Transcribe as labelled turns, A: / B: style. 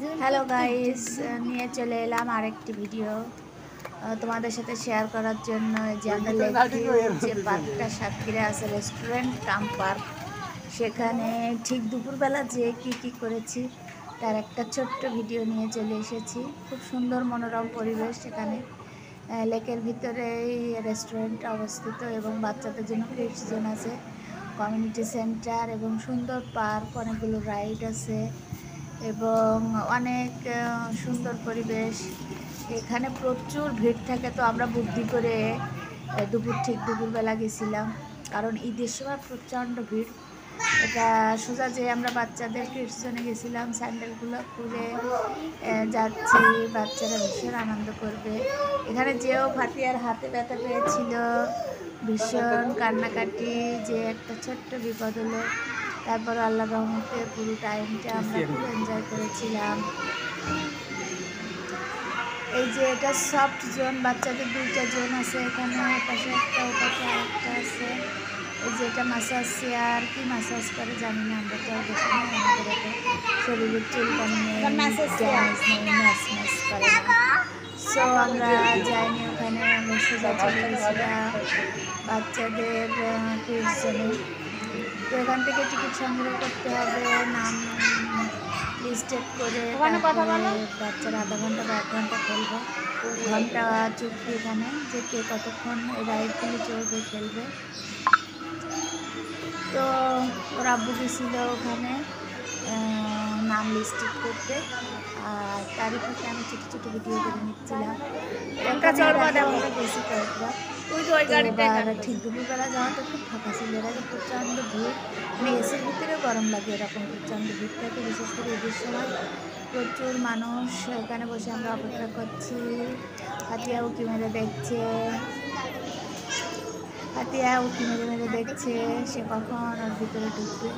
A: Hello guys, নিয়ে চলে এলাম আরেকটি ভিডিও তোমাদের সাথে শেয়ার করার জন্য। যে আমরা যে পার্কটা সাতক্ষীরা আছে, রেস্টুরেন্ট কাম পার্ক, সেখানে ঠিক দুপুরবেলা যে কি করেছি তার একটা ছোট্ট ভিডিও নিয়ে চলে এসেছি। খুব সুন্দর মনোরম পরিবেশ সেখানে, লেকের ভিতরেই রেস্টুরেন্টটা অবস্থিত এবং বাচ্চাদের জন্য কিডস জোন আছে, কমিউনিটি সেন্টার এবং সুন্দর পার্ক, অনেকগুলো রাইড আছে এবং অনেক সুন্দর পরিবেশ। এখানে প্রচুর ভিড় থাকে, তো আমরা বুদ্ধি করে দুপুরবেলা গেছিলাম, কারণ ঈদের সময় প্রচণ্ড ভিড়। এটা সোজা যে আমরা বাচ্চাদের কিডস জোনে গেছিলাম, স্যান্ডেলগুলো খুলে যাচ্ছি, বাচ্চারা ভীষণ আনন্দ করবে। এখানে যেও ফাতিয়ার হাতে ব্যথা পেয়েছিল, ভীষণ কান্নাকাটি, যে একটা ছোট্ট বিপদ হলো। তারপর আল্লাহর রহমতে পুরো টাইমটা আমরা খুব এনজয় করেছিলাম। এই যে এটা সফট জোন, বাচ্চাদের 2টা জোন আছে এখানে, পাশে একটা, ওপাশে আরেকটা আছে। এই যে এটা মাসাজ চেয়ার, কি মাসাজ করে জানি না, আমরা তো আর দেখি না, আমাদের এত শরীরের চুলকানি নেই, ড্যামেজ নেই, ম্যাচ করে না। সো আমরা যাইনি ওখানে, আমরা সোজা চলে গেছিলাম বাচ্চাদের কিডস জোনে। তো এখান থেকে টিকিট সংগ্রহ করতে হবে, নাম লিস্টেড করে, বাচ্চারা আধা ঘন্টা বা 1 ঘন্টা খেলবে, ঘন্টা চুক্তি এখানে, যে কে কতক্ষণ রাইডগুলো চলবে, খেলবে। তো ওর আব্বু গেছিল ওখানে নাম লিস্টেড করতে, আর তারই থেকে আমি ছোটো ছোটো ভিডিও করে নিচ্ছিলাম। বেশি কয়েকবার এবার ঠিক দুপুরবেলা যাওয়া তো খুব ফাঁকা ছিল, এর আগে প্রচণ্ড ভিড়, মানে এসির ভিতরেও গরম লাগে, এরকম প্রচণ্ড ভিড় থাকে, বিশেষ করে ঈদের সময় প্রচুর মানুষ। এখানে বসে আমরা অপেক্ষা করছি, হাতিয়া উঁকি মেরে দেখছে, হাতিয়া উঁকি মেরে দেখছে সে কখন ওর ভিতরে ঢুকবে।